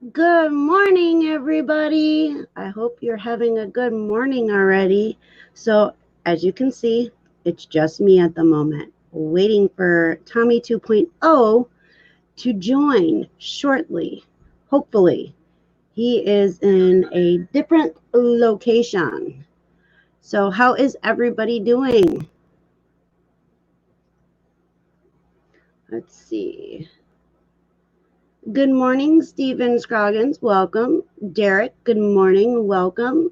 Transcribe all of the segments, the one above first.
Good morning, everybody. I hope you're having a good morning already. So, as you can see, it's just me at the moment, waiting for Tommy 2.0 to join shortly. Hopefully, he is in a different location. So, how is everybody doing? Let's see. Good morning, Stephen Scroggins. Welcome. Derek, good morning. Welcome.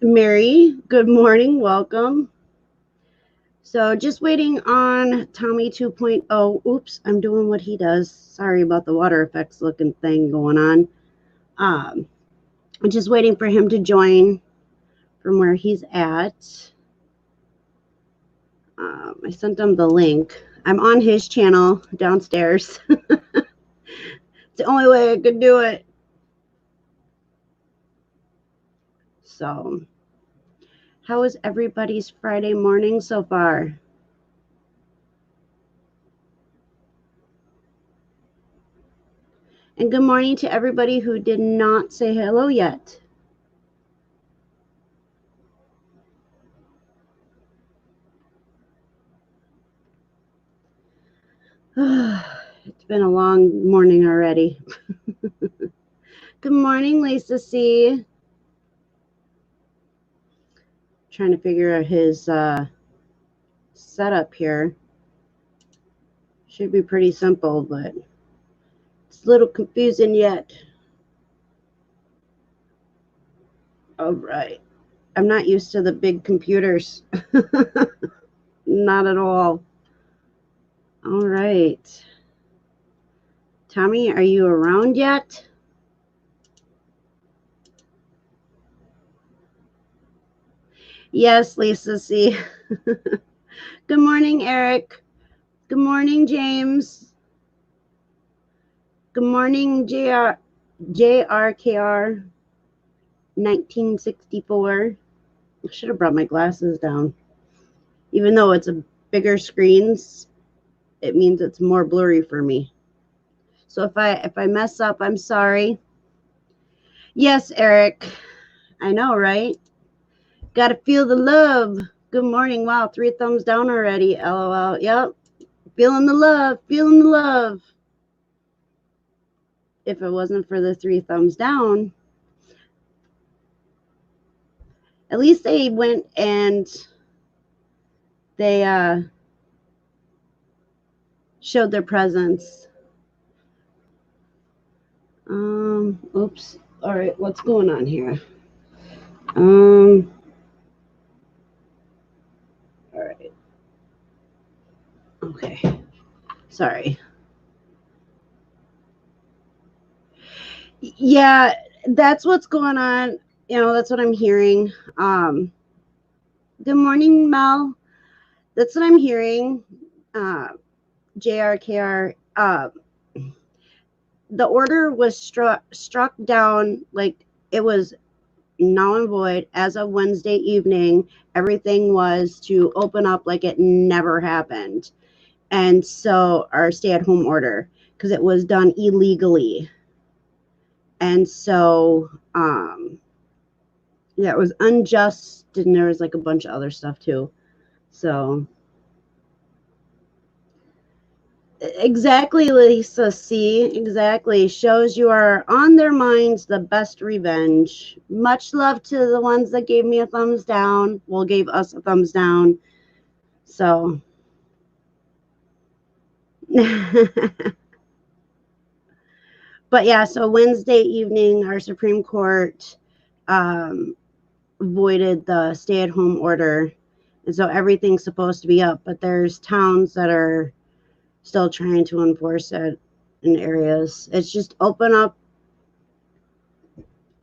Mary, good morning. Welcome. So just waiting on Tommy 2.0. Oops, I'm doing what he does. Sorry about the water effects looking thing going on. I'm just waiting for him to join from where he's at. I sent him the link. I'm on his channel downstairs. It's the only way I could do it. So, how is everybody's Friday morning so far? And good morning to everybody who did not say hello yet. It's been a long morning already. Good morning, Lisa C. Trying to figure out his setup here. Should be pretty simple, but it's a little confusing yet. All right. I'm not used to the big computers. Not at all. All right. Tommy, are you around yet? Yes, Lisa C. Good morning, Eric. Good morning, James. Good morning, JRKR 1964. I should have brought my glasses down. Even though it's a bigger screens, it means it's more blurry for me. So if I mess up, I'm sorry. Yes, Eric. I know, right? Gotta feel the love. Good morning. Wow, 3 thumbs down already. LOL. Yep. Feeling the love. Feeling the love. If it wasn't for the 3 thumbs down, at least they went and they showed their presence. Oops. All right, what's going on here? All right. Okay. Sorry. Yeah, that's what's going on. That's what I'm hearing. Good morning, Mel. That's what I'm hearing. Uh, JRKR. The order was struck down like it was null and void as of Wednesday evening. Everything was to open up like it never happened. And so our stay-at-home order, because it was done illegally. And so yeah, it was unjust, and there was like a bunch of other stuff too. So exactly, Lisa C. Exactly. Shows you are on their minds the best revenge. Much love to the ones that gave me a thumbs down. Well, gave us a thumbs down. So but yeah, so Wednesday evening our Supreme Court voided the stay-at-home order. And so everything's supposed to be up, but there's towns that are still trying to enforce it in areas. It's just open up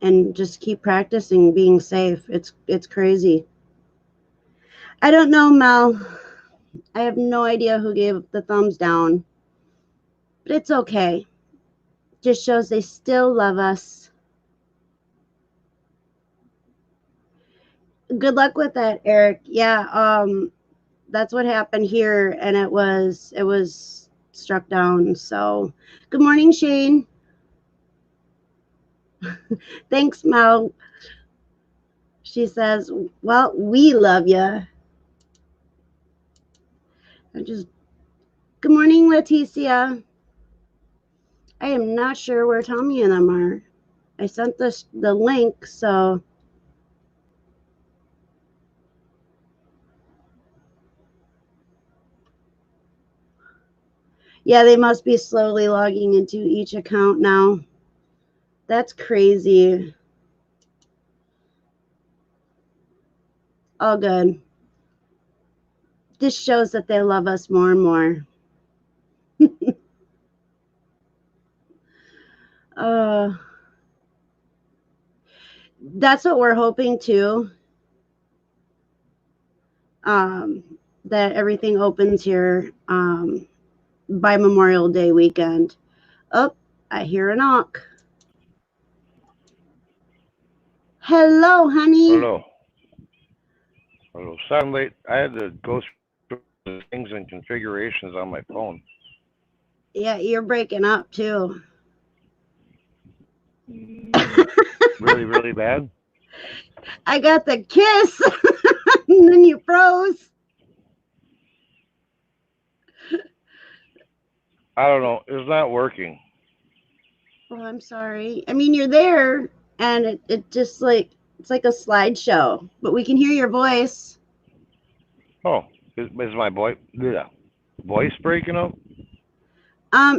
and just keep practicing being safe. It's crazy. I don't know, Mel. I have no idea who gave the thumbs down, but it's okay. Just shows they still love us. Good luck with that, Eric. Yeah, that's what happened here, and it was struck down. So, good morning, Shane. Thanks, Mel. She says, well, we love you. Good morning, Leticia. I am not sure where Tommy and them are. I sent the link, so. Yeah, they must be slowly logging into each account now. That's crazy. All good. This shows that they love us more and more. uh, that's what we're hoping too. That everything opens here by Memorial Day weekend. Oh, I hear a knock. Hello, honey. Hello. Hello. Sorry I'm late. I had to go through the things and configurations on my phone. Yeah, you're breaking up too. Really, really bad? I got the kiss, and then you froze. I don't know. It's not working. Oh, I'm sorry. I mean, you're there, and it just it's like a slideshow, but we can hear your voice. Oh, is my voice breaking up?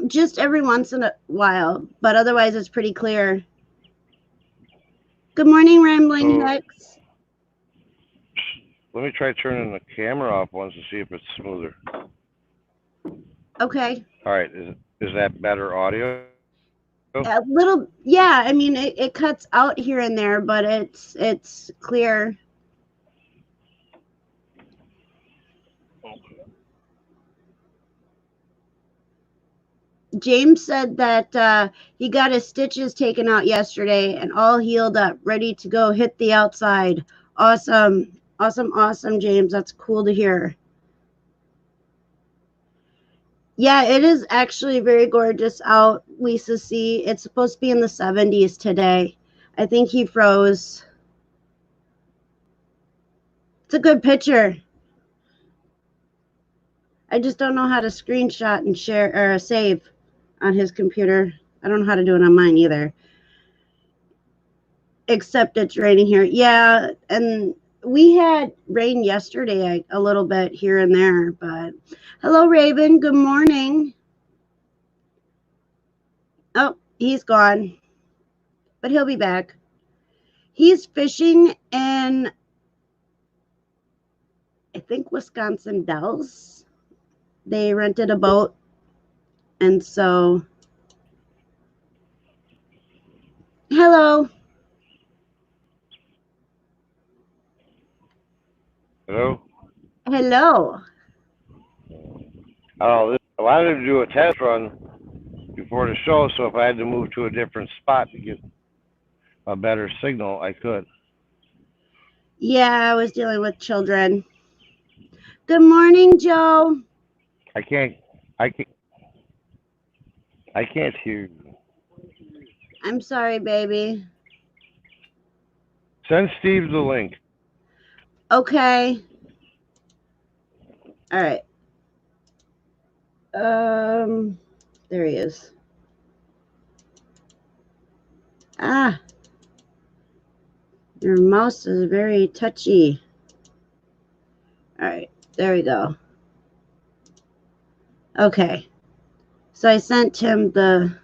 Just every once in a while, but otherwise it's pretty clear. Good morning, Rambling So Hex. let me try turning the camera off once to see if it's smoother. Okay. All right. Is that better audio? A little, yeah. I mean, it cuts out here and there, but it's clear. James said that he got his stitches taken out yesterday and all healed up, ready to go hit the outside. Awesome. Awesome, awesome, James. That's cool to hear. Yeah, it is actually very gorgeous out, Lisa C. It's supposed to be in the 70s today. I think he froze. It's a good picture. I just don't know how to screenshot and share or save on his computer. I don't know how to do it on mine either. Except it's raining here. Yeah, and we had rain yesterday a little bit here and there, but hello, Raven. Good morning. Oh, he's gone, but he'll be back. He's fishing in, I think, Wisconsin Dells. They rented a boat, and so hello. Hello? Hello. Oh, I wanted to do a test run before the show, so if I had to move to a different spot to get a better signal, I could. Yeah, I was dealing with children. Good morning, Joe. I can't. I can't. I can't hear you. I'm sorry, baby. Send Steve the link. Okay. All right. There he is. Ah, your mouse is very touchy. All right, there we go. Okay. So I sent him the.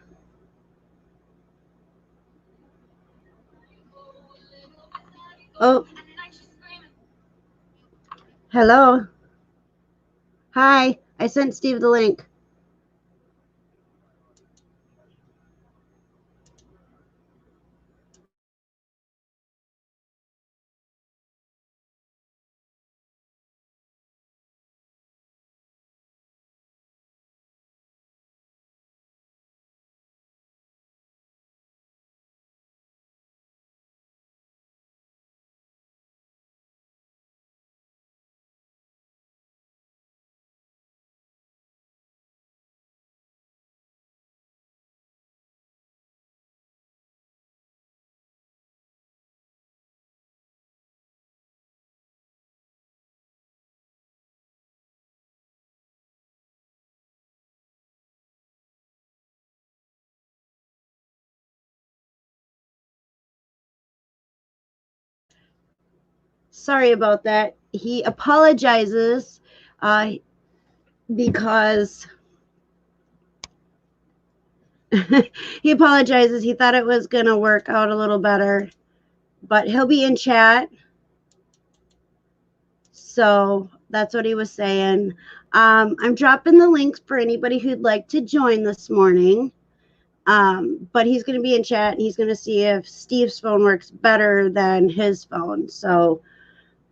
Oh, hello. Hi. I sent Steve the link. sorry about that. He apologizes because he apologizes. He thought it was going to work out a little better, but he'll be in chat. So that's what he was saying. I'm dropping the links for anybody who'd like to join this morning. But he's going to be in chat and he's going to see if Steve's phone works better than his phone. So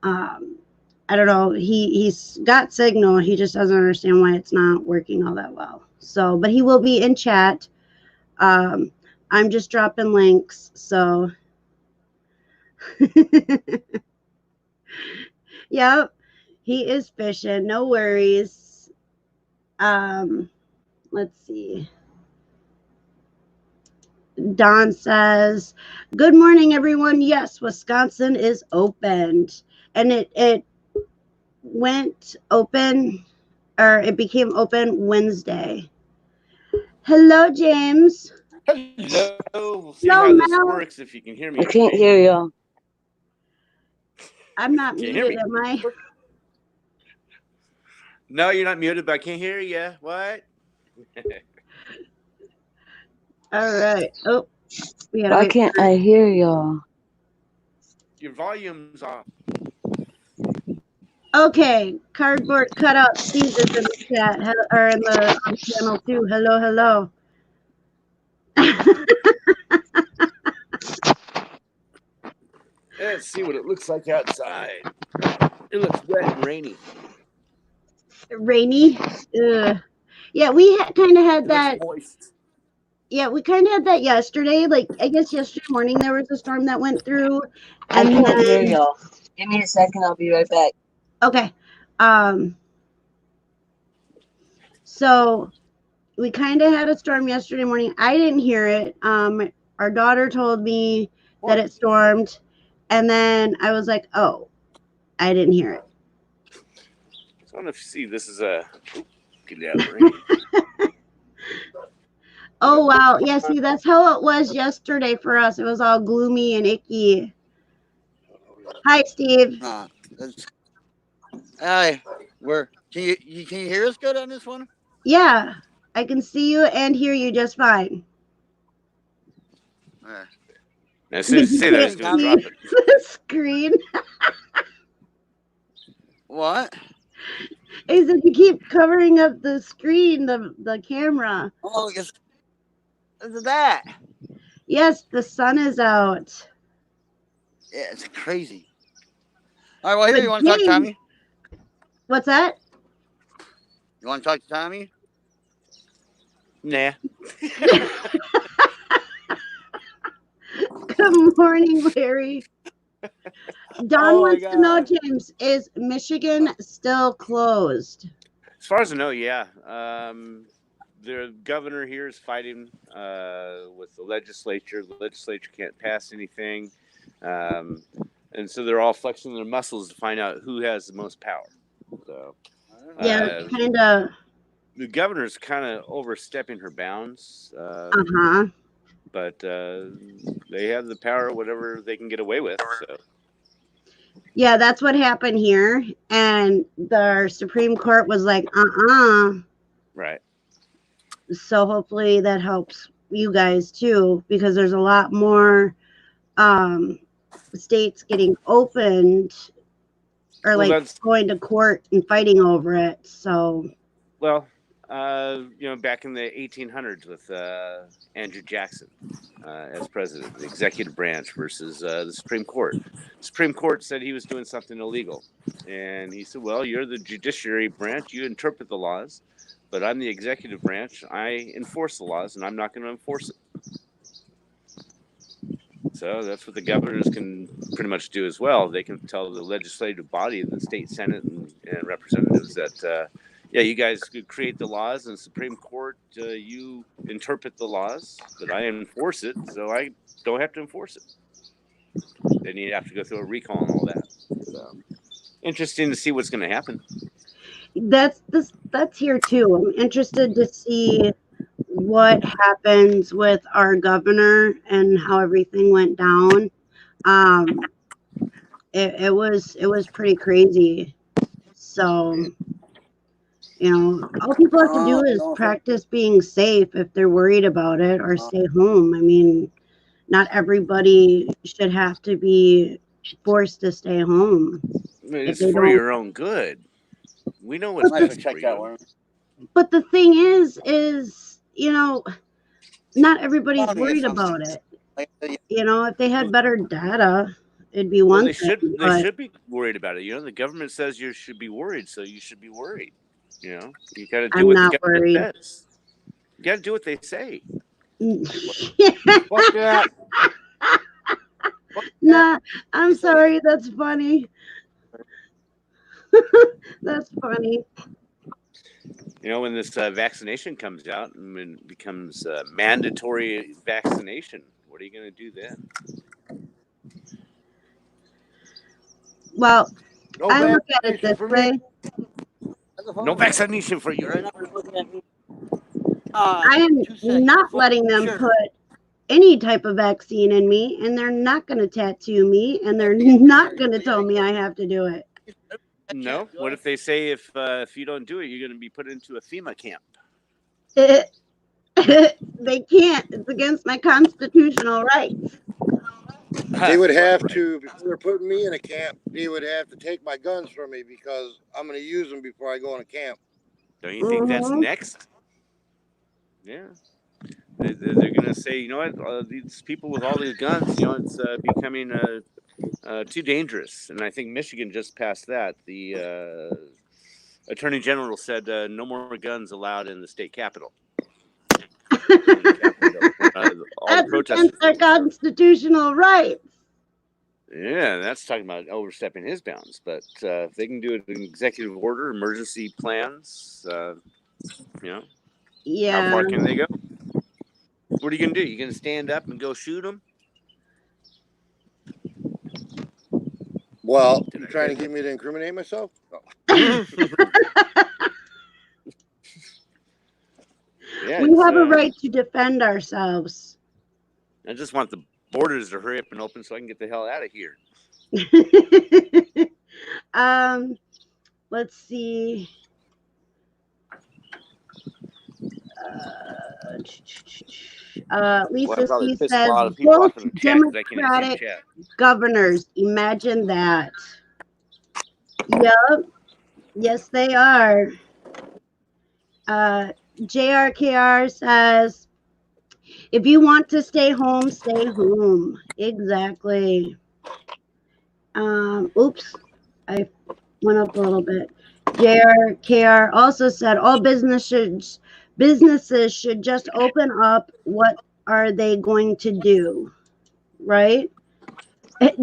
I don't know. He's got signal. He just doesn't understand why it's not working all that well. So, but he will be in chat. I'm just dropping links. So, yep, he is fishing. No worries. Let's see. Don says, "Good morning, everyone. Yes, Wisconsin is opened, and it went open, or it became open Wednesday." Hello, James. Hello. We'll see Hello, how this Mel. works if you can hear me. I can't hear you. I'm not Can't muted, hear me. am I? No, you're not muted, but I can't hear you. What? All right. Oh, we gotta Why wait. can't I hear y'all? Your volume's off. Okay, cardboard cutout Steve is in the chat, or in the channel too. Hello, hello. Let's see what it looks like outside. It looks wet and rainy. Rainy. Yeah, we kind of had It that. looks moist. Yeah, we kind of had that yesterday. Like, I guess yesterday morning there was a storm that went through, I and can't hear then y'all. Give me a second. I'll be right back. okay. So we kind of had a storm yesterday morning. I didn't hear it. Our daughter told me that it stormed, and then I was like, "Oh, I didn't hear it." So I don't know if you see this is a get it out of the rain. Oh wow, yeah. See, that's how it was yesterday for us. It was all gloomy and icky. Hi, Steve. Hi, can you hear us good on this one? Yeah, I can see you and hear you just fine. As soon as you say that, it's going to drop it. The screen. What? He said you keep covering up the screen, the camera. Oh, is that? Yes, the sun is out. Yeah, it's crazy. All right, well, here, you want to talk to Tommy? What's that? You want to talk to Tommy? Nah. Good morning, Larry. Don wants to know, James, is Michigan still closed? As far as I know, yeah. The governor here is fighting with the legislature. The legislature can't pass anything. And so they're all flexing their muscles to find out who has the most power. So, yeah, kind of. The governor's kind of overstepping her bounds. But they have the power, whatever they can get away with. So. Yeah, that's what happened here. And the Supreme Court was like, Right. So hopefully that helps you guys too, because there's a lot more states getting opened or going to court and fighting over it. So. Well, back in the 1800s with Andrew Jackson as president, the executive branch versus the Supreme Court. The Supreme Court said he was doing something illegal. And he said, well, you're the judiciary branch. You interpret the laws. But I'm the executive branch. I enforce the laws, and I'm not going to enforce it. So that's what the governors can pretty much do as well. They can tell the legislative body, the state senate and representatives that, yeah, you guys could create the laws, and Supreme Court, you interpret the laws, but I enforce it, so I don't have to enforce it. Then you have to go through a recall and all that. So interesting to see what's going to happen. That's here too. I'm interested to see what happens with our governor and how everything went down. it was pretty crazy. So, all people have to do is practice being safe if they're worried about it, or stay home. I mean, not everybody should have to be forced to stay home. I mean, If it's they for don't, your own good. We know what's I have to best check for that you. one. but the thing is, not everybody's Found to get worried something. about it. Like, If they had better data, it'd be Well, one they thing. they should be worried about it. The government says you should be worried, so you should be worried. You got to do I'm what the not government worried. says. You got to do what they say. fuck that. Nah, I'm sorry. That's funny. That's funny. When this vaccination comes out and when it becomes mandatory vaccination, what are you going to do then? Well, No I look at it vaccination this for way. me. No vaccination for you. Right now he's looking at me. I am 2 seconds. not letting them Sure. put any type of vaccine in me, and they're not going to tattoo me, and they're not going to tell me I have to do it. No. What if they say if you don't do it, you're going to be put into a FEMA camp? They can't. It's against my constitutional rights. They would have Right. to, before they're putting me in a camp, they would have to take my guns from me because I'm going to use them before I go in a camp. Don't you think that's next? Yeah. They're going to say, you know what, these people with all these guns, it's becoming too dangerous. And I think Michigan just passed that. The Attorney General said no more guns allowed in the state capitol. That's against their constitutional rights. Yeah, that's talking about overstepping his bounds. But if they can do it in executive order, emergency plans, Yeah. how far can they go? What are you going to do? You going to stand up and go shoot them? Well, you trying to get me to incriminate myself? Yeah, We have a right to defend ourselves. I just want the borders to hurry up and open so I can get the hell out of here. Let's see. Lisa C says both Democratic governors. Imagine that. Yep. Yes, they are. JRKR says, if you want to stay home, stay home. Exactly. Oops, I went up a little bit. JRKR also said all businesses should just open up. What are they going to do? Right?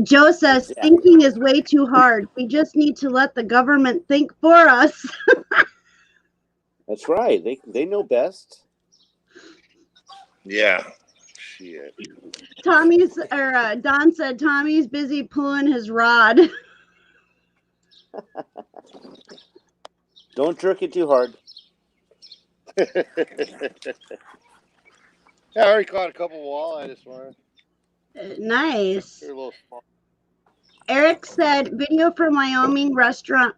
Joe says thinking is way too hard. We just need to let the government think for us. That's right. They know best. Yeah. Shit. Don said Tommy's busy pulling his rod. Don't jerk it too hard. I already caught a couple walleye this morning. Nice. They're a little small. Eric said video from Wyoming restaurant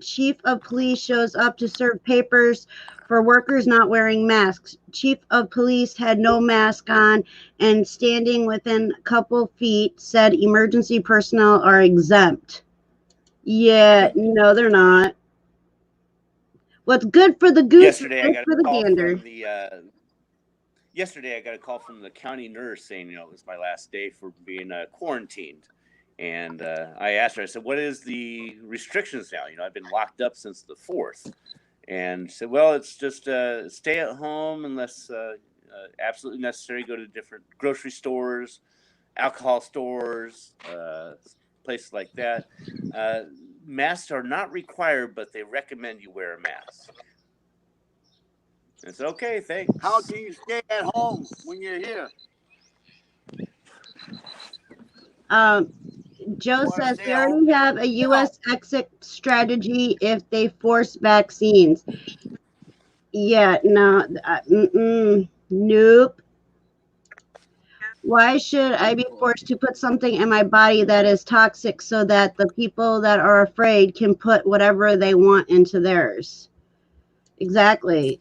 chief of police shows up to serve papers for workers not wearing masks. Chief of police had no mask on and standing within a couple feet said emergency personnel are exempt. Yeah, no, they're not. What's good for the goose is good for the gander. Yesterday I got a call from the county nurse saying, it was my last day for being quarantined. And I asked her, I said, what is the restrictions now? I've been locked up since the 4th. And said, well, it's just stay at home unless absolutely necessary. Go to different grocery stores, alcohol stores, places like that. Masks are not required, but they recommend you wear a mask. It's okay, thanks. How can you stay at home when you're here? Joe says they already have a U.S. exit strategy if they force vaccines. Yeah, no, nope. Why should I be forced to put something in my body that is toxic so that the people that are afraid can put whatever they want into theirs? Exactly.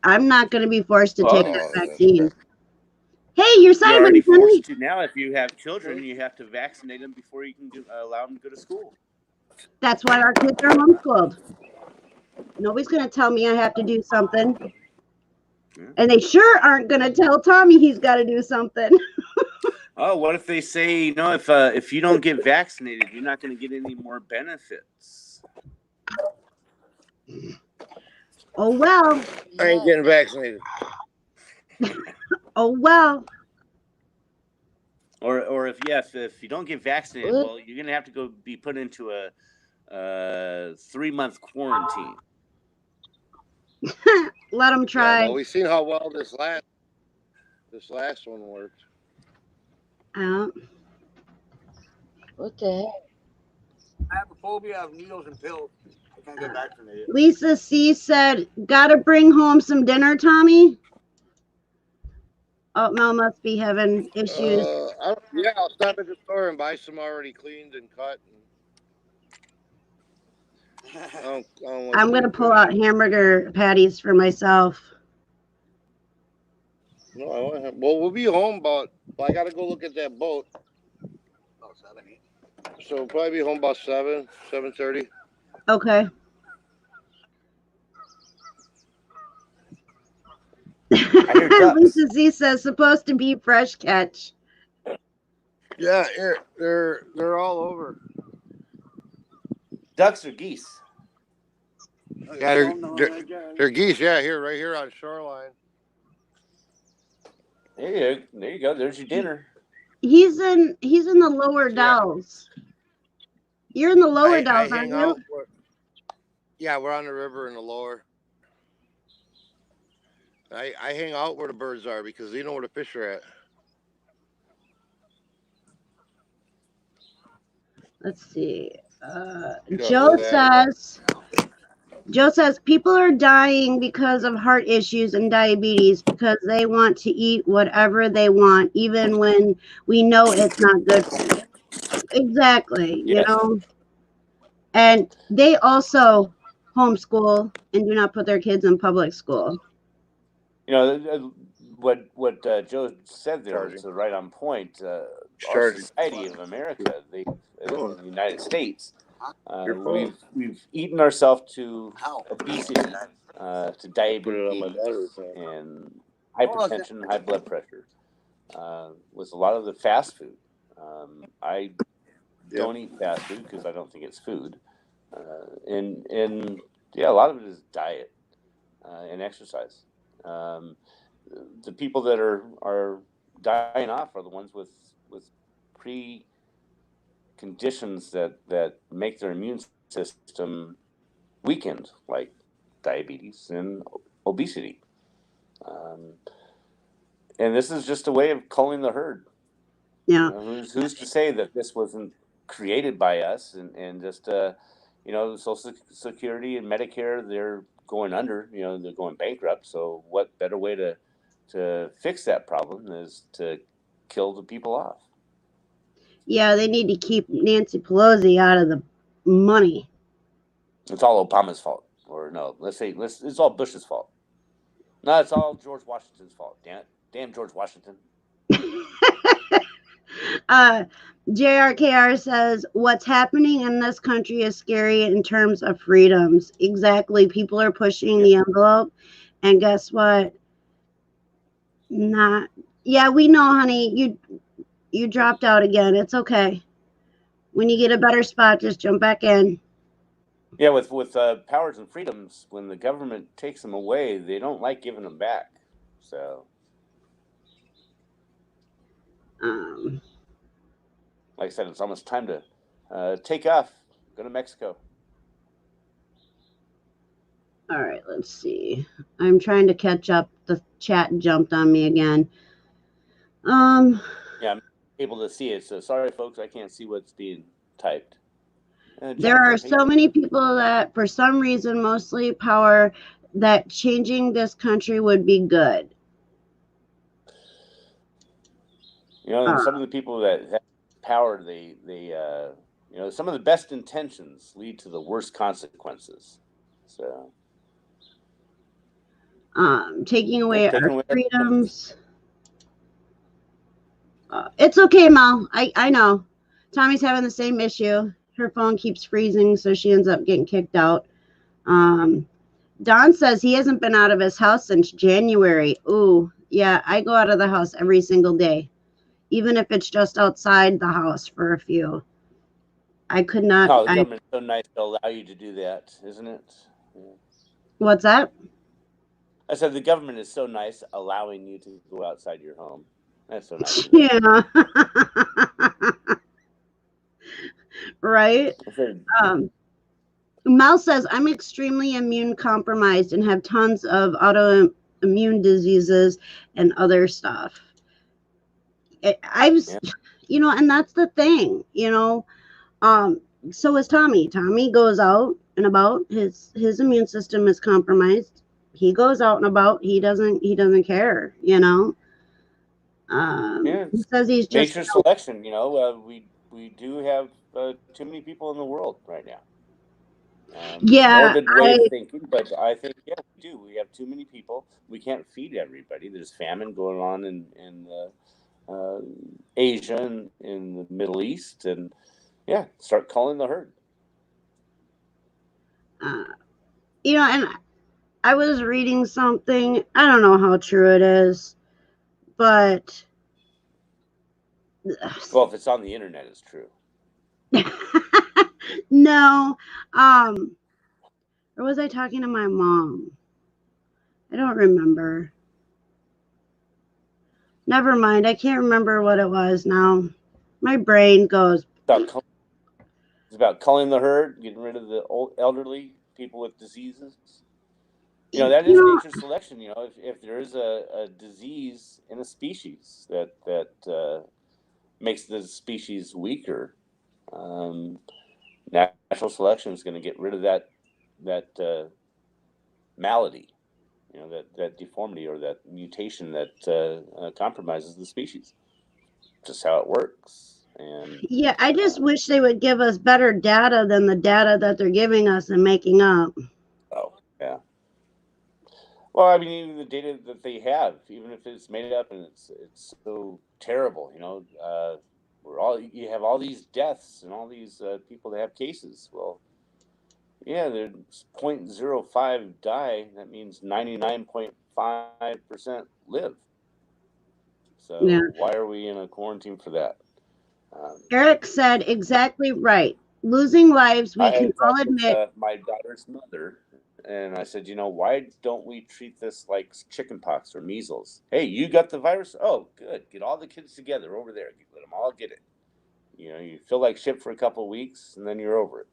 I'm not going to be forced to take Well, that Oh, vaccine. Hey, you're you're already sideways, honey. forced to now. If you have children, you have to vaccinate them before you can allow them to go to school. That's why our kids are homeschooled. Nobody's going to tell me I have to do something. Yeah. And they sure aren't going to tell Tommy he's got to do something. Oh, what if they say, you know, if you don't get vaccinated, you're not going to get any more benefits? Oh, well. I ain't getting vaccinated. Oh, well. Or if if you don't get vaccinated, What? well, you're going to have to go be put into a 3-month quarantine. Let them Yeah, try. well, we've seen how well this last one worked. Out. What the heck? I have a phobia of needles and pills. I can't get vaccinated. Lisa C said, gotta bring home some dinner, Tommy. Oh, Mel must be having issues. Yeah, I'll stop at the store and buy some already cleaned and cut. I'm gonna pull out hamburger patties for myself. No, I want. Well, we'll be home about. Well, I gotta go look at that boat. About 7, 8. So we'll probably be home about 7:30. Okay. I hear ducks. Lisa Z says supposed to be fresh catch. Yeah, here they're all over. Ducks or geese? Yeah, they're geese. Yeah, right here on shoreline. There you go. There's your dinner. He's in the lower Dells. You're in the lower Dells, aren't you? Yeah, we're on the river in the lower. I hang out where the birds are because you know where the fish are at. Let's see. Joe says people are dying because of heart issues and diabetes because they want to eat whatever they want, even when we know it's not good for you. Exactly. Yes. You know, and they also homeschool and do not put their kids in public school. You know what Joe said there is right on point. Our society of America, in the United States, we've eaten ourselves to obesity, to diabetes, and hypertension, high blood pressure, with a lot of the fast food. I don't eat fast food because I don't think it's food, and yeah, a lot of it is diet and exercise. The people that are dying off are the ones with preconditions that make their immune system weakened, like diabetes and obesity. And this is just a way of culling the herd. Yeah. You know, who's to say that this wasn't created by us and just you know, Social Security and Medicare, they're going under, you know, they're going bankrupt. So what better way to fix that problem is to kill the people off. Yeah, they need to keep Nancy Pelosi out of the money. It's all Obama's fault. Or no, it's all Bush's fault. No, it's all George Washington's fault. Damn George Washington. JRKR says, what's happening in this country is scary in terms of freedoms. Exactly. People are pushing the envelope. And guess what? Yeah, we know, honey. You dropped out again. It's okay. When you get a better spot, just jump back in. Yeah, with powers and freedoms, when the government takes them away, they don't like giving them back. So, like I said, it's almost time to take off, go to Mexico. All right, let's see. I'm trying to catch up. The chat jumped on me again. Yeah, I'm able to see it. So sorry, folks, I can't see what's being typed. There are so many people that, for some reason, mostly power, that changing this country would be good. You know, and some of the people that have power, some of the best intentions lead to the worst consequences. So, taking away our taking away freedoms. It's okay, Mal. I know. Tommy's having the same issue. Her phone keeps freezing, so she ends up getting kicked out. Don says he hasn't been out of his house since January. Ooh, yeah, I go out of the house every single day, even if it's just outside the house for a few. I could not. Oh, the government's so nice to allow you to do that, isn't it? Yeah. What's that? I said the government is so nice allowing you to go outside your home. That's so nice. Yeah. Right. Mel says, I'm extremely immune compromised and have tons of autoimmune diseases and other stuff. And that's the thing, so is Tommy. Tommy goes out and about. His immune system is compromised. He goes out and about. He doesn't care, He says he's just nature selection. We do have too many people in the world right now. Morbid way of thinking, but I think we do. We have too many people. We can't feed everybody. There's famine going on in Asia and in the Middle East, and start calling the herd. And I was reading something. I don't know how true it is, but well, if it's on the internet, it's true. No, or was I talking to my mom? I don't remember. Never mind. I can't remember what it was now. My brain goes. It's about culling the herd, getting rid of the old elderly people with diseases. That is nature selection. If there is a disease in a species that makes the species weaker, natural selection is going to get rid of that malady, that deformity or that mutation that compromises the species. Just how it works. And I just wish they would give us better data than the data that they're giving us and making up. Oh, yeah. Well, I mean, even the data that they have, even if it's made up and it's so terrible, you have all these deaths and all these people that have cases. Well, there's 0.05 die. That means 99.5% live. So why are we in a quarantine for that? Eric said exactly right. Losing lives, we can all admit. With, my daughter's mother, and I said, why don't we treat this like chickenpox or measles? Hey, you got the virus? Oh, good. Get all the kids together over there. Let them all get it. You feel like shit for a couple of weeks, and then you're over it.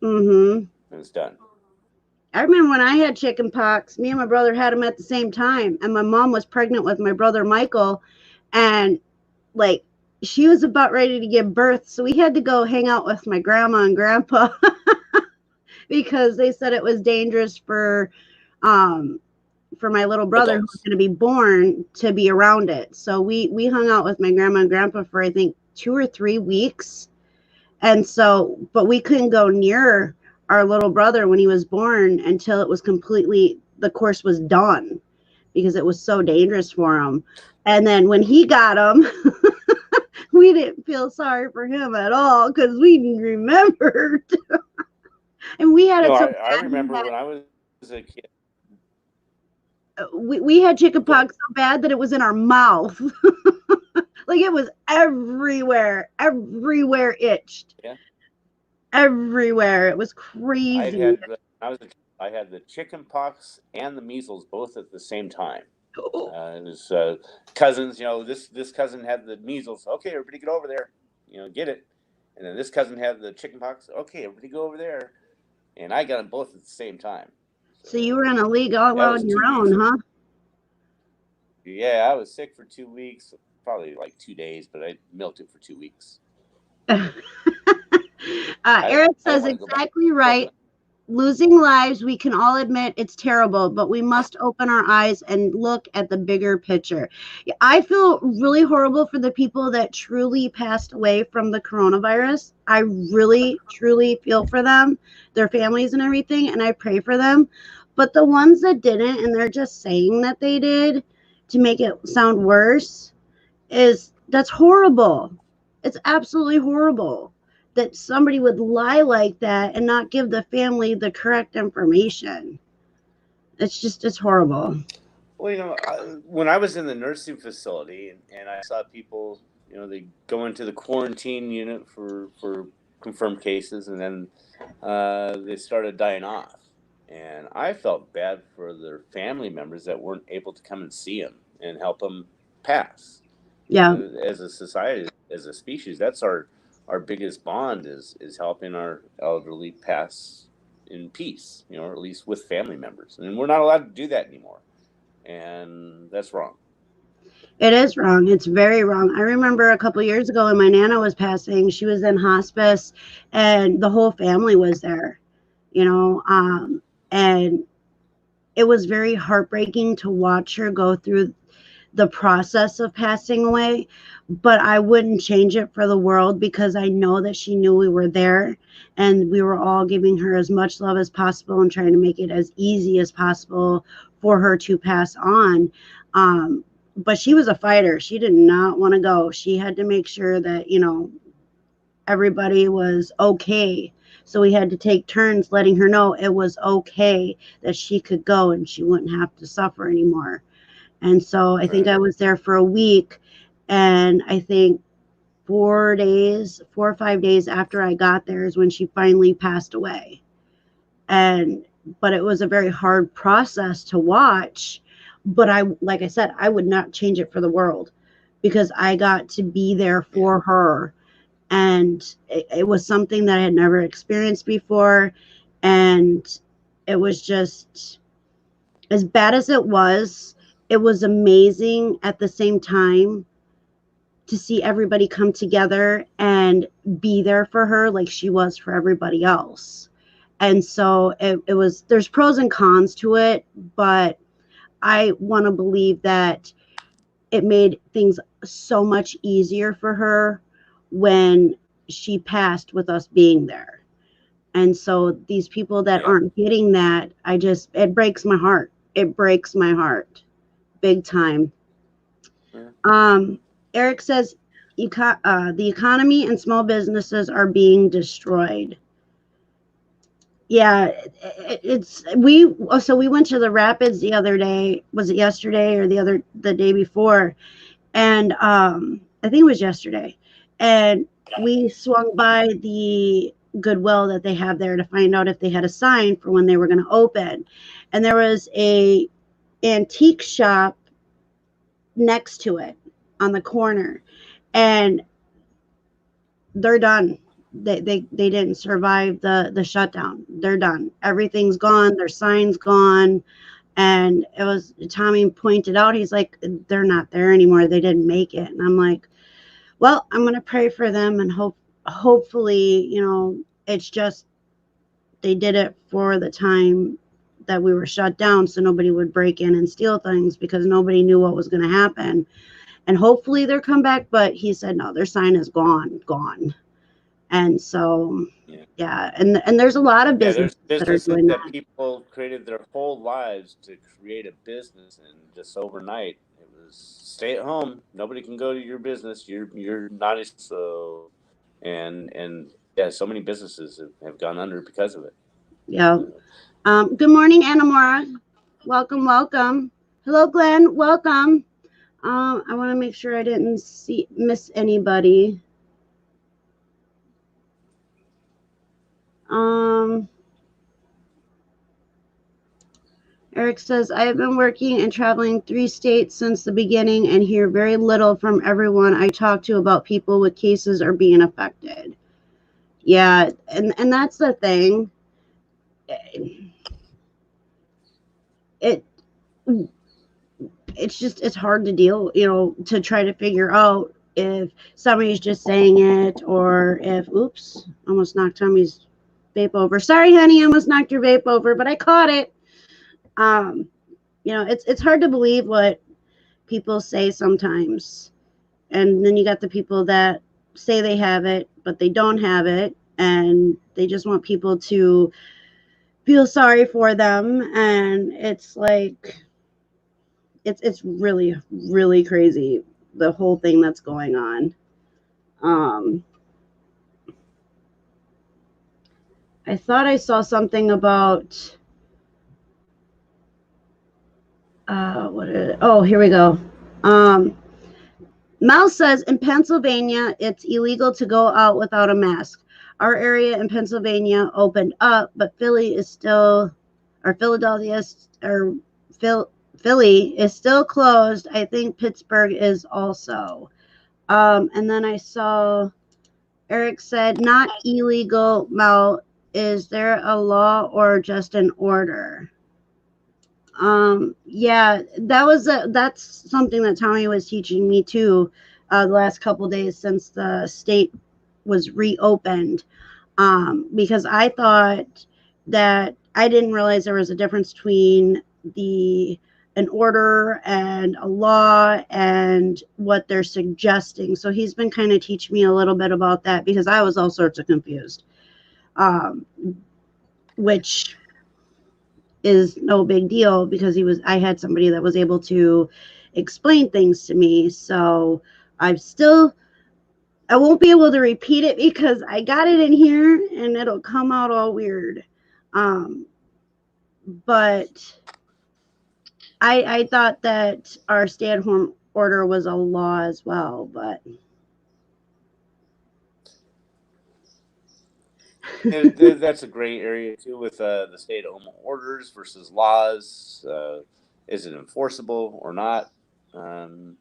Mm-hmm. And it's done. I remember when I had chickenpox, me and my brother had them at the same time, and my mom was pregnant with my brother Michael, and she was about ready to give birth, so we had to go hang out with my grandma and grandpa because they said it was dangerous for my little brother who was going to be born to be around it. So we hung out with my grandma and grandpa for I think 2 or 3 weeks, and so but we couldn't go near our little brother when he was born until it was completely, the course was done, because it was so dangerous for him. And then when he got him, we didn't feel sorry for him at all because we remembered. And we had it so I remember when I was a kid. We had chickenpox so bad that it was in our mouth. Like it was everywhere. Everywhere itched. Yeah. Everywhere. It was crazy. I had the chickenpox and the measles both at the same time. It was cousins. This cousin had the measles. Okay, everybody get over there. Get it. And then this cousin had the chickenpox. Okay, everybody go over there. And I got them both at the same time. So you were in a league all on your own, huh? Yeah, I was sick for 2 weeks. Probably like 2 days, but I milked it for 2 weeks. Eric says exactly right. losing lives, we can all admit it's terrible, but we must open our eyes and look at the bigger picture. I feel really horrible for the people that truly passed away from the coronavirus. I really, truly feel for them, their families and everything, and I pray for them. But the ones that didn't, and they're just saying that they did to make it sound worse, that's horrible. It's absolutely horrible that somebody would lie like that and not give the family the correct information. It's horrible. Well, when I was in the nursing facility and I saw people, they go into the quarantine unit for confirmed cases, and then they started dying off. And I felt bad for their family members that weren't able to come and see them and help them pass. Yeah. As a society, as a species, that's our biggest bond is helping our elderly pass in peace, or at least with family members. And we're not allowed to do that anymore. And that's wrong. It is wrong. It's very wrong. I remember a couple years ago when my Nana was passing, she was in hospice and the whole family was there, and it was very heartbreaking to watch her go through the process of passing away, but I wouldn't change it for the world because I know that she knew we were there and we were all giving her as much love as possible and trying to make it as easy as possible for her to pass on. But she was a fighter. She did not want to go. She had to make sure that, everybody was okay. So we had to take turns letting her know it was okay that she could go and she wouldn't have to suffer anymore. And so I think I was there for a week, and I think 4 or 5 days after I got there is when she finally passed away. But it was a very hard process to watch. But like I said, I would not change it for the world because I got to be there for her. And it was something that I had never experienced before. And it was just, as bad as it was amazing at the same time to see everybody come together and be there for her like she was for everybody else. And so there's pros and cons to it, but I want to believe that it made things so much easier for her when she passed with us being there. And so these people that aren't getting that, it breaks my heart. It breaks my heart big time. Eric says the economy and small businesses are being destroyed. Yeah, we went to the Rapids the other day. Was it yesterday or the day before? And I think it was yesterday. And we swung by the Goodwill that they have there to find out if they had a sign for when they were going to open. And there was a antique shop next to it on the corner, and they're done. They didn't survive the shutdown. They're done. Everything's gone. Their sign's gone. And it was, Tommy pointed out, he's like, they're not there anymore. They didn't make it. And I'm like, well, I'm going to pray for them and hopefully, it's just, they did it for the time that we were shut down so nobody would break in and steal things because nobody knew what was going to happen. And hopefully they'll come back, but he said, no, their sign is gone. And so, and there's a lot of businesses that are doing that. People created their whole lives to create a business, and just overnight it was stay at home. Nobody can go to your business. You're not so, and so many businesses have gone under because of it. Yeah. Good morning, Anamora. Welcome. Hello, Glenn. Welcome. I want to make sure I didn't miss anybody. Eric says, I have been working and traveling 3 states since the beginning and hear very little from everyone I talk to about people with cases or being affected. Yeah, and that's the thing. It's hard to deal, to try to figure out if somebody's just saying it or if, oops, almost knocked Tommy's vape over. Sorry, honey, I almost knocked your vape over, but I caught it. You know, it's hard to believe what people say sometimes. And then you got the people that say they have it, but they don't have it, and they just want people to feel sorry for them. And it's like, it's really, really crazy, the whole thing that's going on. I thought I saw something about what is it? Oh, here we go. Mel says in Pennsylvania it's illegal to go out without a mask. Our area in Pennsylvania opened up, but Philly is still, or Philadelphia or Philly is still closed. I think Pittsburgh is also. And then I saw Eric said not illegal. Mel, is there a law or just an order? Yeah, that's something that Tommy was teaching me too, the last couple days since the state was reopened. Because I thought that I didn't realize there was a difference between an order and a law and what they're suggesting. So he's been kind of teaching me a little bit about that, because I was all sorts of confused. Which is no big deal, because I had somebody that was able to explain things to me. So I won't be able to repeat it because I got it in here and it'll come out all weird. But I thought that our stay-at-home order was a law as well, but That's a gray area too with the stay-at-home orders versus laws. Is it enforceable or not? Who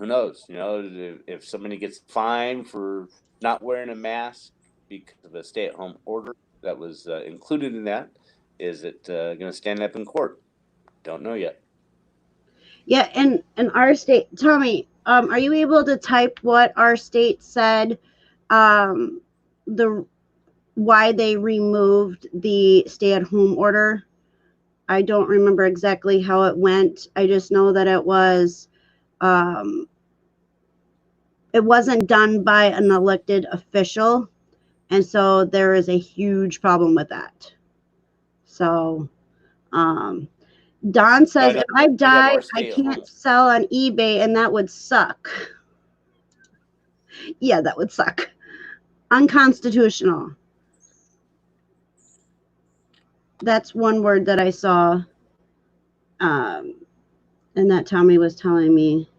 knows? You know, if somebody gets fined for not wearing a mask because of a stay-at-home order that was included in that, is it going to stand up in court? Don't know yet. yeah, and our state, Tommy, are you able to type what our state said, why they removed the stay-at-home order? I don't remember exactly how it went. I just know that it wasn't done by an elected official, and so there is a huge problem with that. So, Don says, if I die, I can't sell on eBay, and that would suck. Yeah, that would suck. Unconstitutional. That's one word that I saw, and that Tommy was telling me.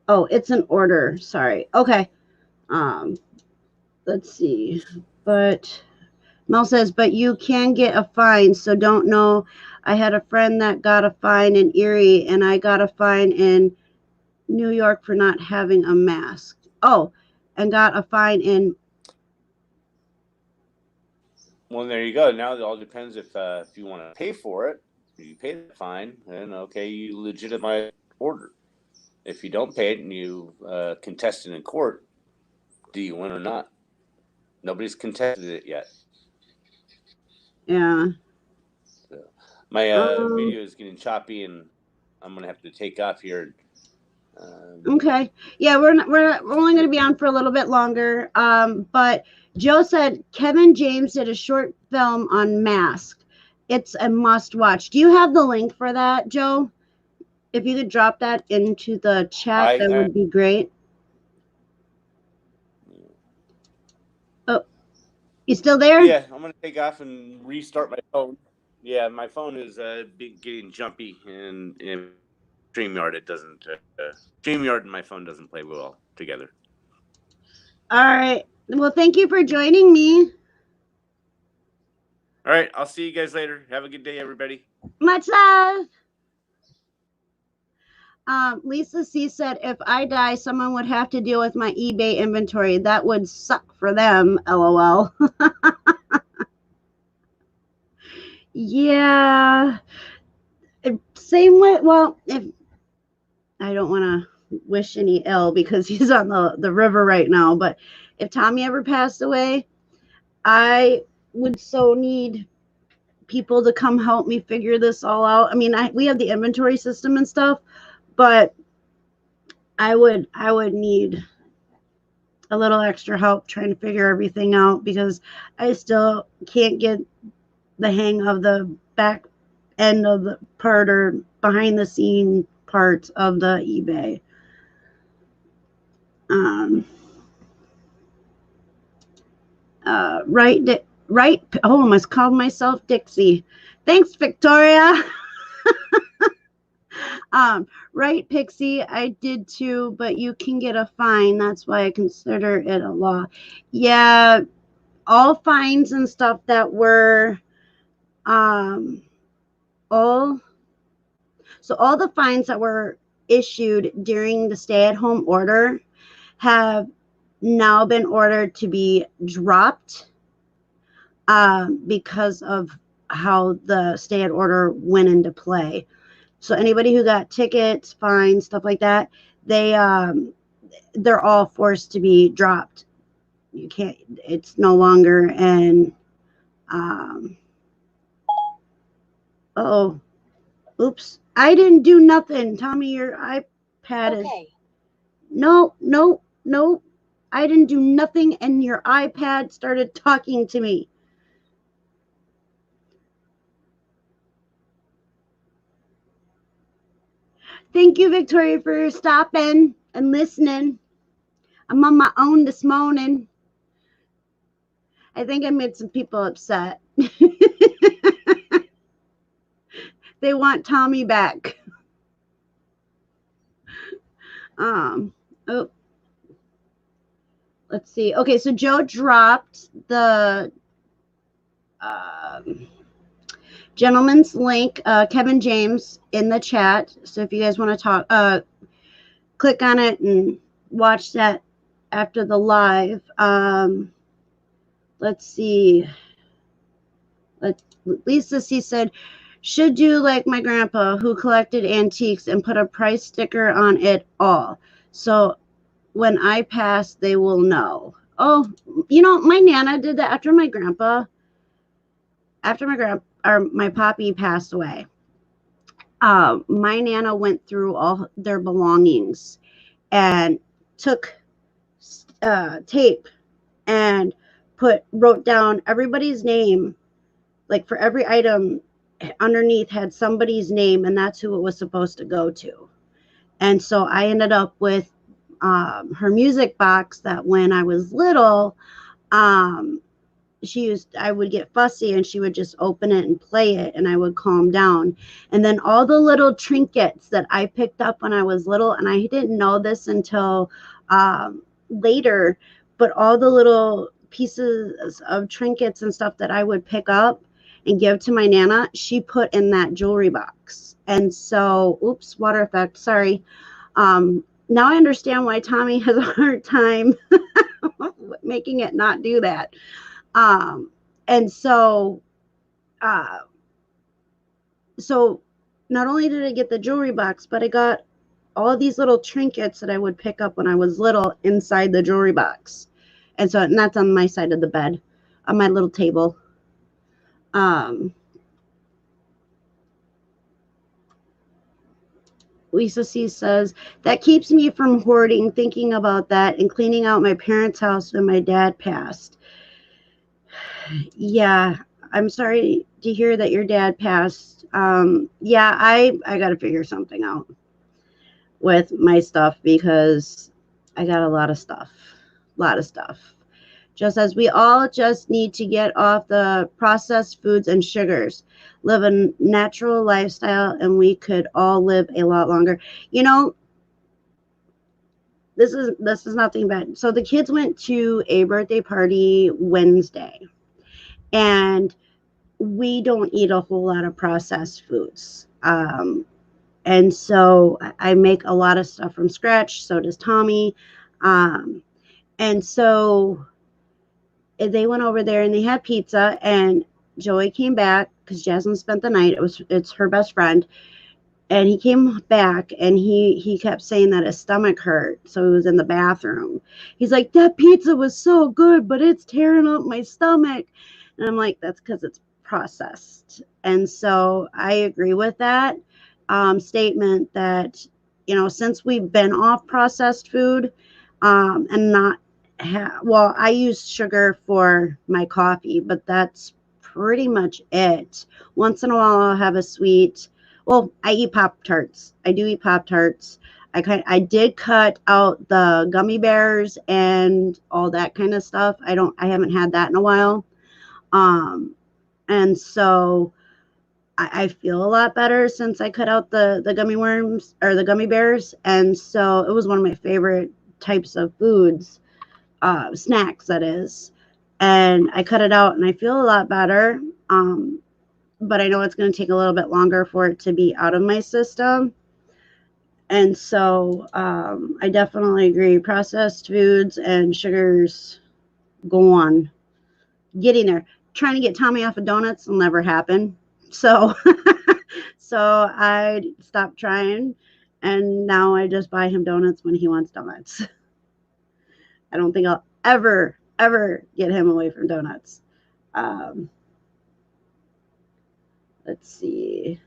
Oh, it's an order. Sorry. Okay. Let's see. But Mel says, but you can get a fine, so don't know. I had a friend that got a fine in Erie, and I got a fine in New York for not having a mask. Oh, and got a fine in. Well, there you go. Now it all depends if you want to pay for it. If you pay the fine, then okay, you legitimize order. If you don't pay it and you contest it in court, do you win or not? Nobody's contested it yet. Yeah. So my video is getting choppy, and I'm gonna have to take off here. Okay. Yeah, we're only going to be on for a little bit longer. But Joe said Kevin James did a short film on mask. It's a must watch. Do you have the link for that, Joe? If you could drop that into the chat, that would be great. Oh, you still there? Yeah, I'm gonna take off and restart my phone. Yeah, my phone is getting jumpy, and StreamYard, it doesn't. StreamYard and my phone doesn't play well together. All right. Well, thank you for joining me. All right, I'll see you guys later. Have a good day, everybody. Much love. Lisa C said, if I die, someone would have to deal with my eBay inventory. That would suck for them, LOL. Yeah. Same way. Well, if I don't want to wish any ill because he's on the river right now, but if Tommy ever passed away, I would so need people to come help me figure this all out. I mean, we have the inventory system and stuff, but I would need a little extra help trying to figure everything out because I still can't get the hang of the back end of the part or behind the scene parts of the eBay. Right. Oh, I almost called myself Dixie. Thanks, Victoria. Right, Pixie, I did too, but you can get a fine. That's why I consider it a law. Yeah, all fines and stuff that were all the fines that were issued during the stay-at-home order have now been ordered to be dropped because of how the stay-at order went into play. So anybody who got tickets, fines, stuff like that, they're all forced to be dropped. You can't. It's no longer an. Oh, oops! I didn't do nothing. Tommy, your iPad is. No. I didn't do nothing, and your iPad started talking to me. Thank you, Victoria, for stopping and listening. I'm on my own this morning. I think I made some people upset. They want Tommy back. Oh, let's see. Okay, so Joe dropped the gentleman's link, Kevin James, in the chat. So if you guys want to talk, click on it and watch that after the live. Let's see. Lisa C said, should do like my grandpa who collected antiques and put a price sticker on it all. So when I pass, they will know. Oh, my Nana did that after my poppy passed away. My Nana went through all their belongings and took tape and wrote down everybody's name. Like for every item underneath had somebody's name, and that's who it was supposed to go to. And so I ended up with her music box that when I was little, I would get fussy and she would just open it and play it and I would calm down. And then all the little trinkets that I picked up when I was little, and I didn't know this until later, but all the little pieces of trinkets and stuff that I would pick up and give to my Nana, she put in that jewelry box. And so, oops, water effect, sorry. Now I understand why Tommy has a hard time making it not do that. And so not only did I get the jewelry box, but I got all these little trinkets that I would pick up when I was little inside the jewelry box. And that's on my side of the bed, on my little table. Lisa C says, that keeps me from hoarding, thinking about that, and cleaning out my parents' house when my dad passed. Yeah, I'm sorry to hear that your dad passed. Yeah, I got to figure something out with my stuff because I got a lot of stuff. Just as we all just need to get off the processed foods and sugars, live a natural lifestyle, and we could all live a lot longer. This is nothing bad. So the kids went to a birthday party Wednesday, and we don't eat a whole lot of processed foods. And so I make a lot of stuff from scratch. So does Tommy. And so they went over there and they had pizza, and Joey came back because Jasmine spent the night. It's her best friend. And he came back and he kept saying that his stomach hurt. So he was in the bathroom. He's like, that pizza was so good, but it's tearing up my stomach. And I'm like, that's because it's processed. And so I agree with that statement that, since we've been off processed food and not, well, I use sugar for my coffee, but that's pretty much it. Once in a while, I'll have a sweet. Well, I eat Pop Tarts. I do eat Pop Tarts. I did cut out the gummy bears and all that kind of stuff. I haven't had that in a while. And so I feel a lot better since I cut out the gummy worms or the gummy bears. And so it was one of my favorite types of foods, snacks, that is. And I cut it out and I feel a lot better. But I know it's going to take a little bit longer for it to be out of my system. And so I definitely agree. Processed foods and sugars go on. Getting there. Trying to get Tommy off of donuts will never happen. So, so I stopped trying. And now I just buy him donuts when he wants donuts. I don't think I'll ever get him away from donuts. Let's see.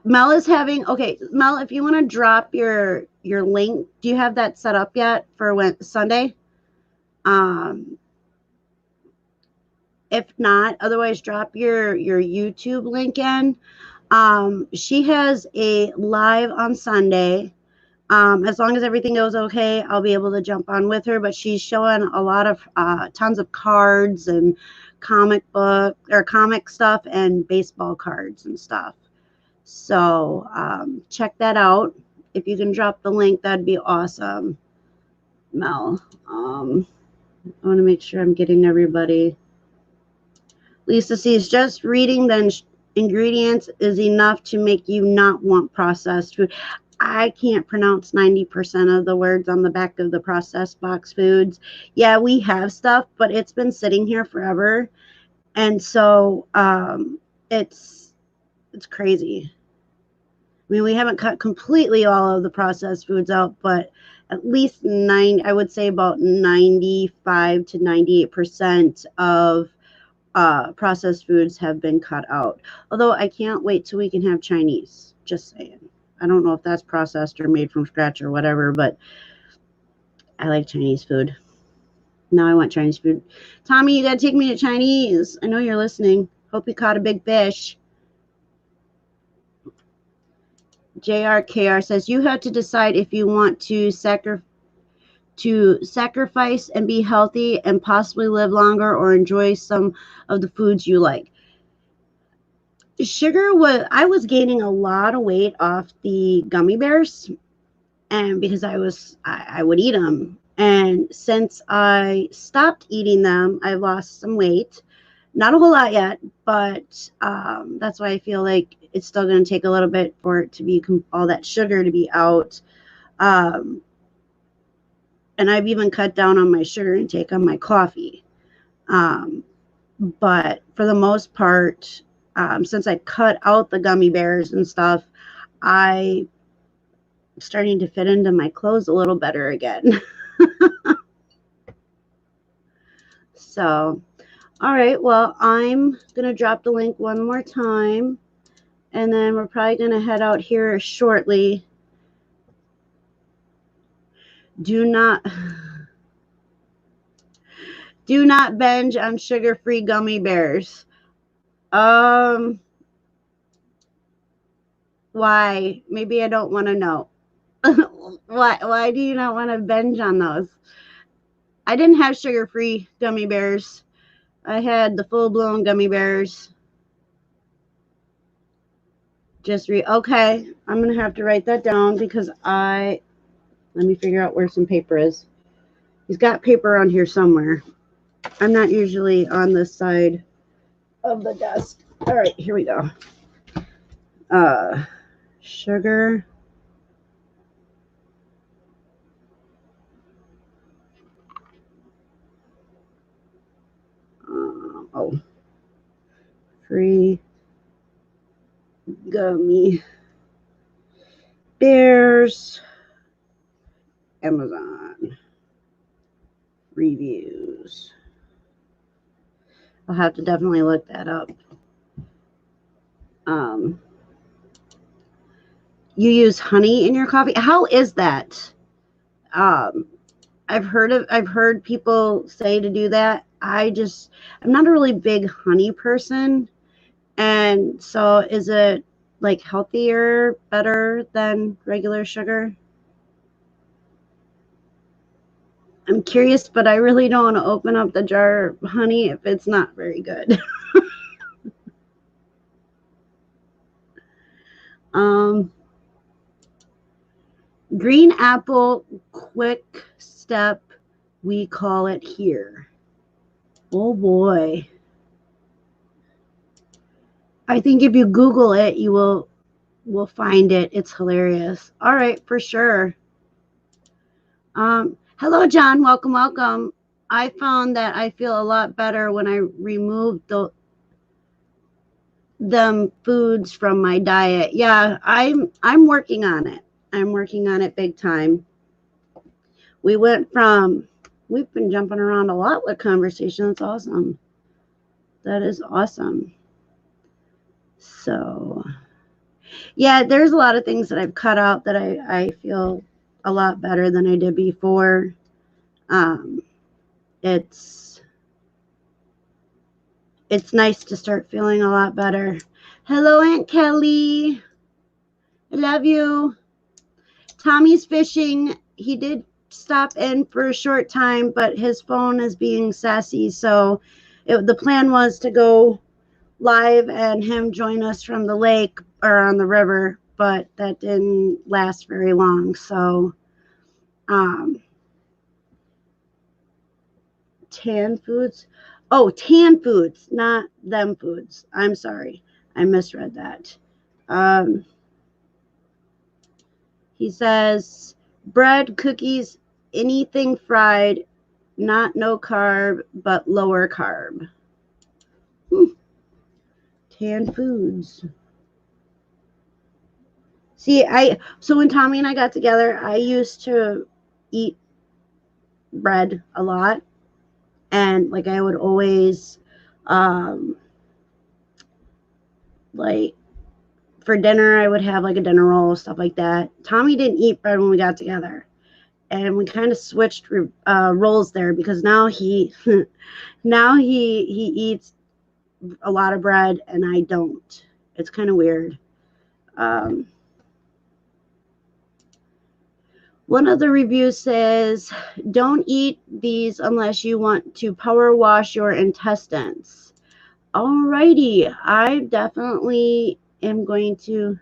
Mel is having, okay, Mel, if you want to drop your link, do you have that set up yet for Sunday? If not, otherwise drop your YouTube link in. She has a live on Sunday. As long as everything goes okay, I'll be able to jump on with her, but she's showing a lot of tons of cards and comic book or comic stuff and baseball cards and stuff. So check that out. If you can drop the link, that'd be awesome, Mel. I want to make sure I'm getting everybody. Lisa sees just reading the ingredients is enough to make you not want processed food. I can't pronounce 90% of the words on the back of the processed box foods. Yeah, we have stuff, but it's been sitting here forever. And so it's crazy. I mean, we haven't cut completely all of the processed foods out, but at least I would say about 95 to 98% of processed foods have been cut out. Although I can't wait till we can have Chinese. Just saying. I don't know if that's processed or made from scratch or whatever, but I like Chinese food. Now I want Chinese food. Tommy, you got to take me to Chinese. I know you're listening. Hope you caught a big fish. JRKR says, you have to decide if you want to sacrifice and be healthy and possibly live longer or enjoy some of the foods you like. I was gaining a lot of weight off the gummy bears, and because I would eat them. And since I stopped eating them, I lost some weight. Not a whole lot yet, but that's why I feel like it's still going to take a little bit for it to be all that sugar to be out. And I've even cut down on my sugar intake on my coffee. But for the most part, since I cut out the gummy bears and stuff, I'm starting to fit into my clothes a little better again. So, all right, well, I'm going to drop the link one more time, and then we're probably going to head out here shortly. Do not binge on sugar-free gummy bears. Why? Maybe I don't want to know. Why do you not want to binge on those? I didn't have sugar-free gummy bears. I had the full-blown gummy bears. Okay, I'm going to have to write that down because let me figure out where some paper is. He's got paper on here somewhere. I'm not usually on this side of the desk. All right, here we go. Sugar. Free Gummy bears. Amazon reviews. I'll have to definitely look that up. You use honey in your coffee? How is that? I've heard people say to do that. I'm not a really big honey person. And so is it like healthier, better than regular sugar? I'm curious, but I really don't want to open up the jar of honey if it's not very good. Green apple quick step, we call it here. Oh boy. I think if you Google it, you will find it. It's hilarious. All right, for sure. Hello, John. Welcome, welcome. I found that I feel a lot better when I removed them foods from my diet. Yeah, I'm working on it. I'm working on it big time. We've been jumping around a lot with conversation. That's awesome. That is awesome. So, yeah, there's a lot of things that I've cut out that I feel a lot better than I did before. It's nice to start feeling a lot better. Hello, Aunt Kelly. I love you. Tommy's fishing. He did stop in for a short time, but his phone is being sassy. So the plan was to go live and him join us from the lake or on the river, but that didn't last very long. So tan foods. Oh, tan foods, not them foods. I'm sorry. I misread that. He says bread, cookies, anything fried, not no carb, but lower carb. Canned foods. See, so when Tommy and I got together, I used to eat bread a lot. And like I would always like for dinner I would have like a dinner roll, stuff like that. Tommy didn't eat bread when we got together. And we kind of switched roles there because now he eats a lot of bread and I don't. It's kind of weird. One of the reviews says, don't eat these unless you want to power wash your intestines. Alrighty, I definitely am going to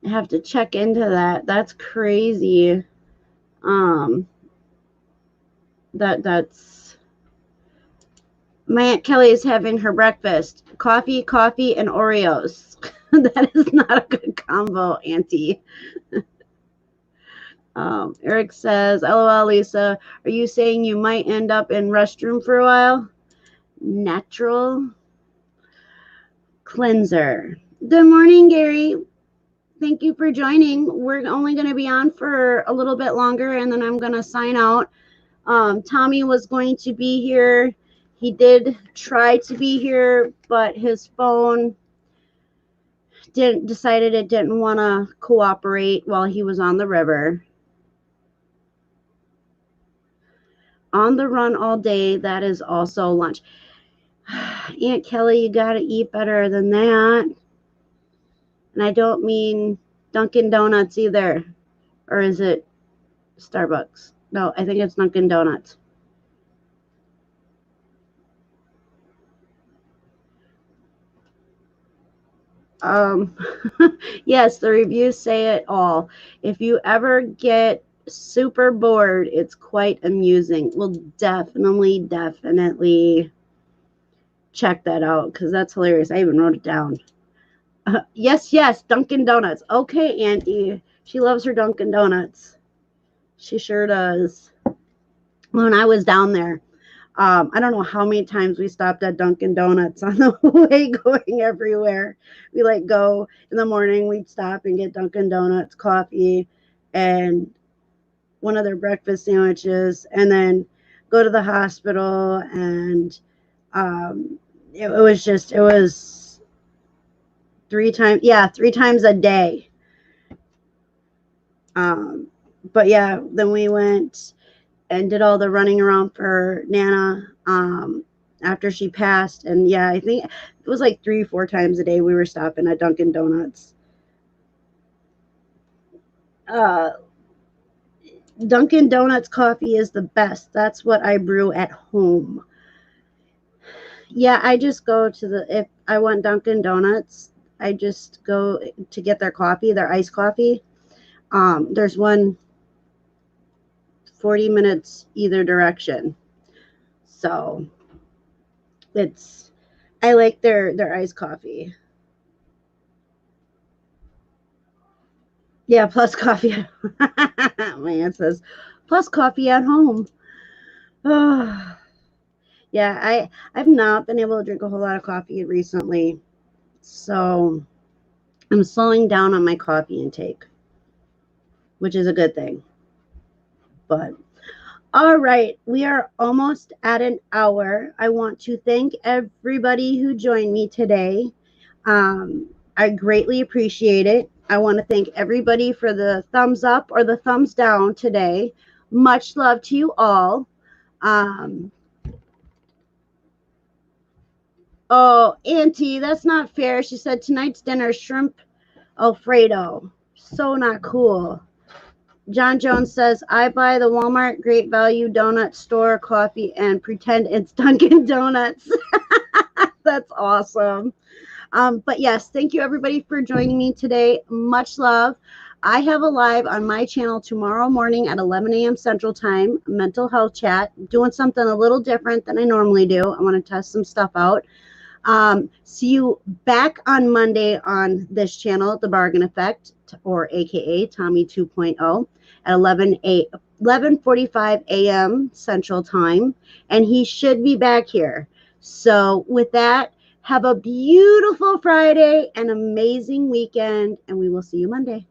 have to check into that. That's crazy. That's my Aunt Kelly is having her breakfast. Coffee, and Oreos. That is not a good combo, Auntie. Eric says, LOL, Lisa, are you saying you might end up in restroom for a while? Natural cleanser. Good morning, Gary. Thank you for joining. We're only going to be on for a little bit longer, and then I'm going to sign out. Tommy was going to be here. He did try to be here, but his phone decided it didn't want to cooperate while he was on the river. On the run all day, that is also lunch. Aunt Kelly, you got to eat better than that. And I don't mean Dunkin' Donuts either. Or is it Starbucks? No, I think it's Dunkin' Donuts. Yes, the reviews say it all. If you ever get super bored, it's quite amusing. We'll definitely check that out because that's hilarious. I even wrote it down. Yes, Dunkin' Donuts. Okay, Auntie. She loves her Dunkin' Donuts. She sure does. When I was down there, I don't know how many times we stopped at Dunkin' Donuts on the way going everywhere. We like go in the morning, we'd stop and get Dunkin' Donuts coffee and one of their breakfast sandwiches, and then go to the hospital. And it was 3 times, yeah, 3 times a day. But yeah, then we went and did all the running around for Nana after she passed. And yeah, I think it was like 3 or 4 times a day we were stopping at Dunkin' Donuts. Dunkin' Donuts coffee is the best. That's what I brew at home. Yeah, I just go to if I want Dunkin' Donuts, I just go to get their coffee, their iced coffee. There's one 40 minutes either direction. So I like their iced coffee. Yeah, plus coffee. My aunt says, plus coffee at home. Oh, yeah, I've not been able to drink a whole lot of coffee recently. So I'm slowing down on my coffee intake, which is a good thing. But all right, we are almost at an hour. I want to thank everybody who joined me today. I greatly appreciate it. I want to thank everybody for the thumbs up or the thumbs down today. Much love to you all. Oh, Auntie, that's not fair. She said tonight's dinner shrimp Alfredo. So not cool. John Jones says, I buy the Walmart Great Value Donut Store coffee and pretend it's Dunkin' Donuts. That's awesome. But yes, thank you everybody for joining me today. Much love. I have a live on my channel tomorrow morning at 11 a.m. Central Time, mental health chat, doing something a little different than I normally do. I want to test some stuff out. See you back on Monday on this channel, The Bargain Effect, or AKA Tommy 2.0, at 11:45 a.m. Central Time, and he should be back here. So with that, have a beautiful Friday, an amazing weekend, and we will see you Monday.